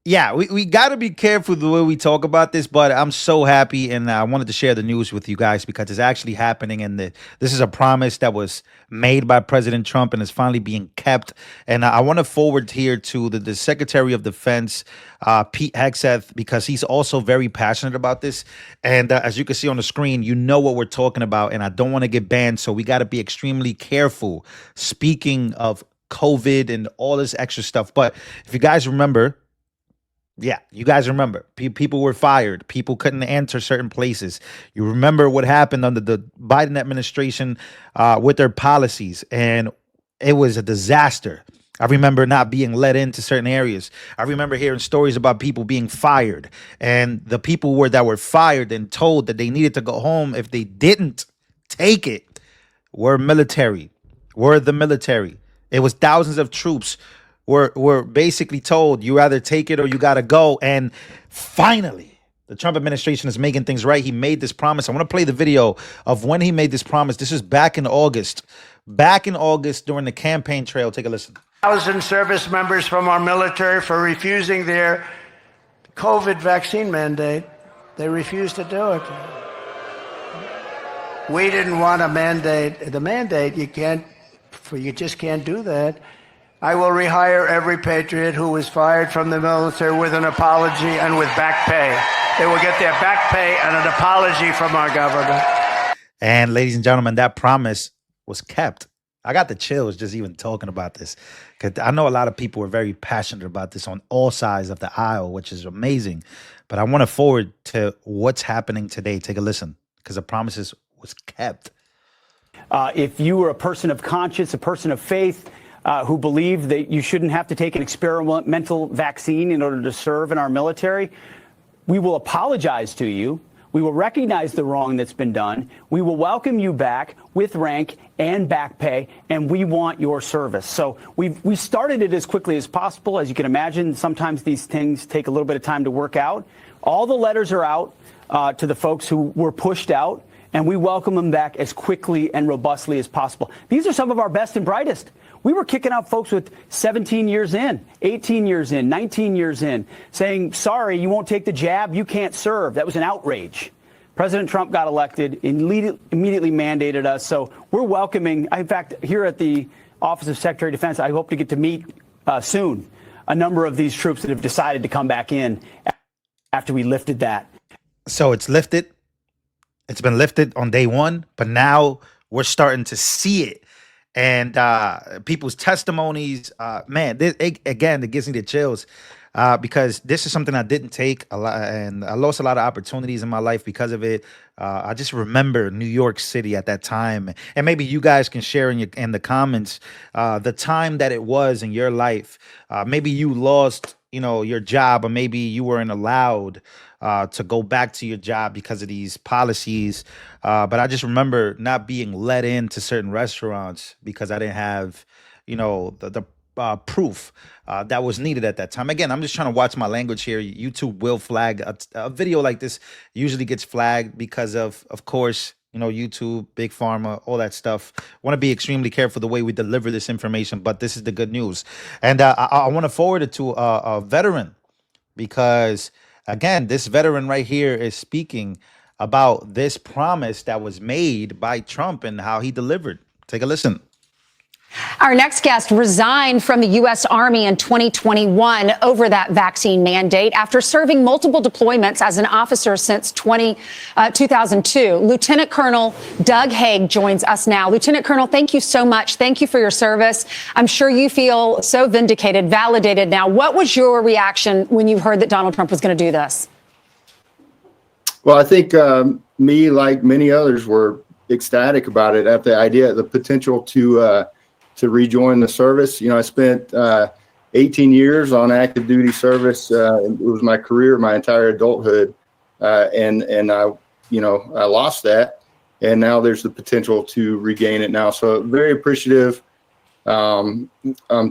Yeah, we got to be careful the way we talk about this, but I'm so happy, and I wanted to share the news with you guys because it's actually happening, and this is a promise that was made by President Trump and is finally being kept. And I want to forward here to the Secretary of Defense, Pete Hegseth, because he's also very passionate about this. And as you can see on the screen, you know what we're talking about, and I don't want to get banned, so we got to be extremely careful speaking of COVID and all this extra stuff. But if you guys remember, yeah, you guys remember people were fired. People couldn't enter certain places. You remember what happened under the Biden administration with their policies, and it was a disaster. I remember not being let into certain areas. I remember hearing stories about people being fired, and the people that were fired and told that they needed to go home if they didn't take it were military. Were the military. It was thousands of troops were basically told you either take it or you gotta go. And finally, the Trump administration is making things right. He made this promise. I want to play the video of when he made this promise. This is back in August. Back in August during the campaign trail. Take a listen. 1,000 service members from our military for refusing their COVID vaccine mandate. They refused to do it. We didn't want a mandate. The mandate, you just can't do that. I will rehire every patriot who was fired from the military with an apology and with back pay. They will get their back pay and an apology from our government. And ladies and gentlemen, that promise was kept. I got the chills just even talking about this, because I know a lot of people are very passionate about this on all sides of the aisle, which is amazing. But I want to forward to what's happening today. Take a listen, because the promises was kept. If you were a person of conscience, a person of faith, who believe that you shouldn't have to take an experimental vaccine in order to serve in our military, we will apologize to you. We will recognize the wrong that's been done. We will welcome you back with rank and back pay, and we want your service. So we started it as quickly as possible. As you can imagine, sometimes these things take a little bit of time to work out. All the letters are out to the folks who were pushed out, and we welcome them back as quickly and robustly as possible. These are some of our best and brightest. We were kicking out folks with 17 years in, 18 years in, 19 years in, saying, sorry, you won't take the jab, you can't serve. That was an outrage. President Trump got elected, immediately mandated us. So we're welcoming, in fact, here at the Office of Secretary of Defense, I hope to get to meet soon a number of these troops that have decided to come back in after we lifted that. So it's lifted. It's been lifted on day one, but now we're starting to see it. And people's testimonies, man, again, it gives me the chills because this is something I didn't take a lot, and I lost a lot of opportunities in my life because of it. I just remember New York City at that time, and maybe you guys can share in the comments the time that it was in your life. Maybe you lost, your job, or maybe you weren't allowed to go back to your job because of these policies. But I just remember not being let into certain restaurants because I didn't have, the proof that was needed at that time. Again, I'm just trying to watch my language here. YouTube will flag a video like this. Usually gets flagged because of course, YouTube, Big Pharma, all that stuff. Want to be extremely careful the way we deliver this information, but this is the good news. And I want to forward it to a veteran because, again, this veteran right here is speaking about this promise that was made by Trump and how he delivered. Take a listen. Our next guest resigned from the U.S. Army in 2021 over that vaccine mandate after serving multiple deployments as an officer since 2002. Lieutenant Colonel Doug Haig joins us now. Lieutenant Colonel, thank you so much. Thank you for your service. I'm sure you feel so vindicated, validated now. What was your reaction when you heard that Donald Trump was going to do this? Well, I think me, like many others, were ecstatic about it at the idea, the potential to rejoin the service. I spent 18 years on active duty service. It was my career, my entire adulthood. And I lost that. And now there's the potential to regain it now. So very appreciative. I'm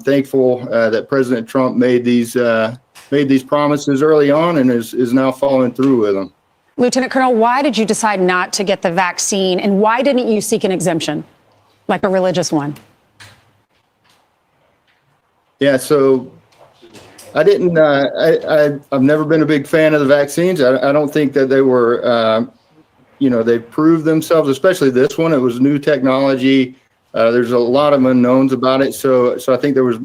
thankful that President Trump made these promises early on and is now following through with them. Lieutenant Colonel, why did you decide not to get the vaccine, and why didn't you seek an exemption, like a religious one? Yeah, so I didn't. I've never been a big fan of the vaccines. I don't think that they were. They proved themselves, especially this one. It was new technology. There's a lot of unknowns about it. So I think there was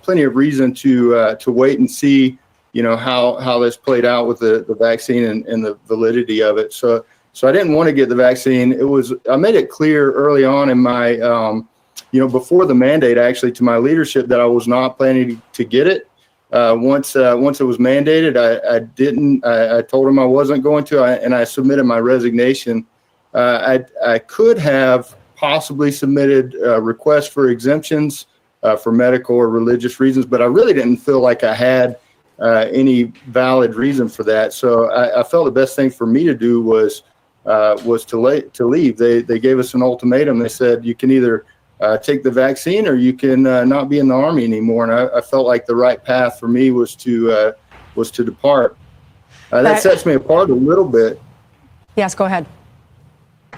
plenty of reason to wait and see, how this played out with the vaccine and the validity of it. So I didn't want to get the vaccine. I made it clear early on in my, before the mandate, actually, to my leadership that I was not planning to get it. Once it was mandated, I told him I wasn't going to, and I submitted my resignation. I could have possibly submitted requests for exemptions for medical or religious reasons, but I really didn't feel like I had any valid reason for that. So I felt the best thing for me to do was to leave. They gave us an ultimatum. They said, you can either take the vaccine or you can not be in the Army anymore. And I felt like the right path for me was to depart. That sets me apart a little bit. Yes, go ahead.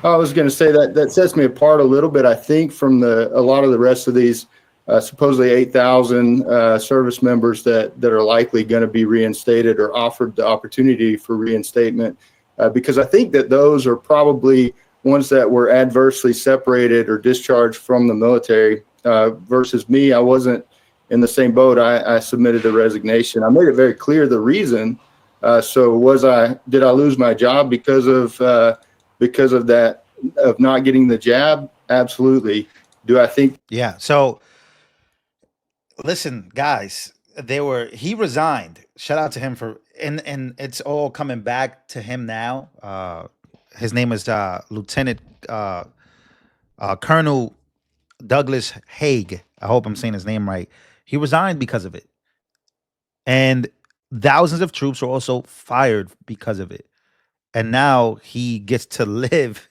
I was going to say that sets me apart a little bit, I think, from a lot of the rest of these supposedly 8,000 service members that are likely going to be reinstated or offered the opportunity for reinstatement, because I think that those are probably ones that were adversely separated or discharged from the military versus me. I wasn't in the same boat. I submitted a resignation. I made it very clear the reason. So did I lose my job because of that, of not getting the jab? Absolutely. Do I think? Yeah. So listen, guys, he resigned. Shout out to him and it's all coming back to him now. His name is Lieutenant Colonel Douglas Haig. I hope I'm saying his name right. He resigned because of it. And thousands of troops were also fired because of it. And now he gets to live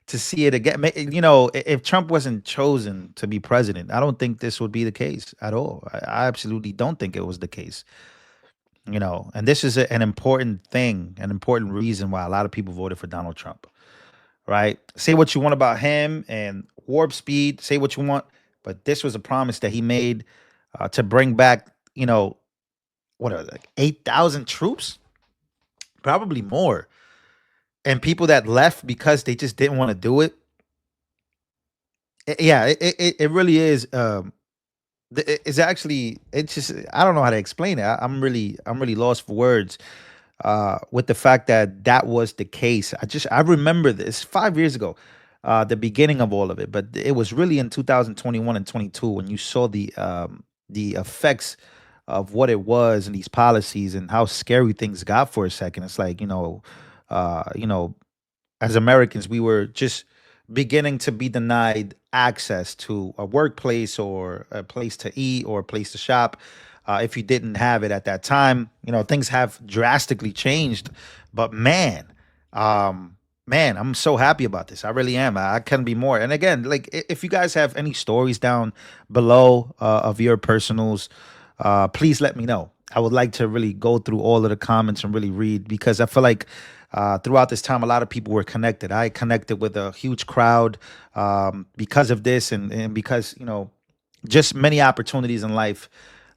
to see it again. If Trump wasn't chosen to be president, I don't think this would be the case at all. I absolutely don't think it was the case. And this is an important thing, an important reason why a lot of people voted for Donald Trump, right? Say what you want about him and warp speed, say what you want, but this was a promise that he made to bring back, what are they, like 8,000 troops? Probably more. And people that left because they just didn't want to do it. It really is. It's actually, it's just, I don't know how to explain it. I'm really lost for words with the fact that was the case. I remember this 5 years ago, the beginning of all of it, but it was really in 2021 and 22 when you saw the effects of what it was and these policies and how scary things got for a second. It's like, as Americans, we were just beginning to be denied access to a workplace or a place to eat or a place to shop. If you didn't have it at that time, things have drastically changed. But man, I'm so happy about this. I really am. I couldn't be more. And again, like if you guys have any stories down below of your personals, please let me know. I would like to really go through all of the comments and really read, because I feel like throughout this time, a lot of people were connected. I connected with a huge crowd because of this and because, just many opportunities in life,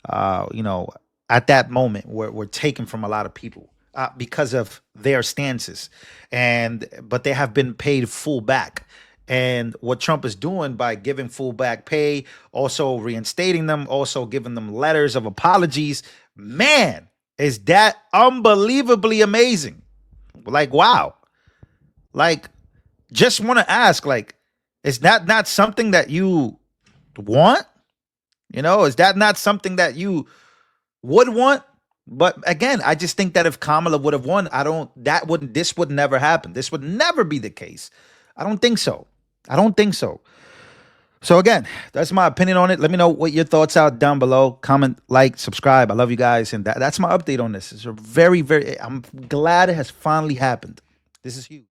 at that moment were taken from a lot of people because of their stances. But they have been paid full back. And what Trump is doing by giving full back pay, also reinstating them, also giving them letters of apologies, man, is that unbelievably amazing. Like, wow. Like, just want to ask, like, is that not something that you want? Is that not something that you would want? But again, I just think that if Kamala would have won, this would never happen. This would never be the case. I don't think so. So again, that's my opinion on it. Let me know what your thoughts are down below. Comment, like, subscribe. I love you guys. And that's my update on this. It's a very, very, I'm glad it has finally happened. This is huge.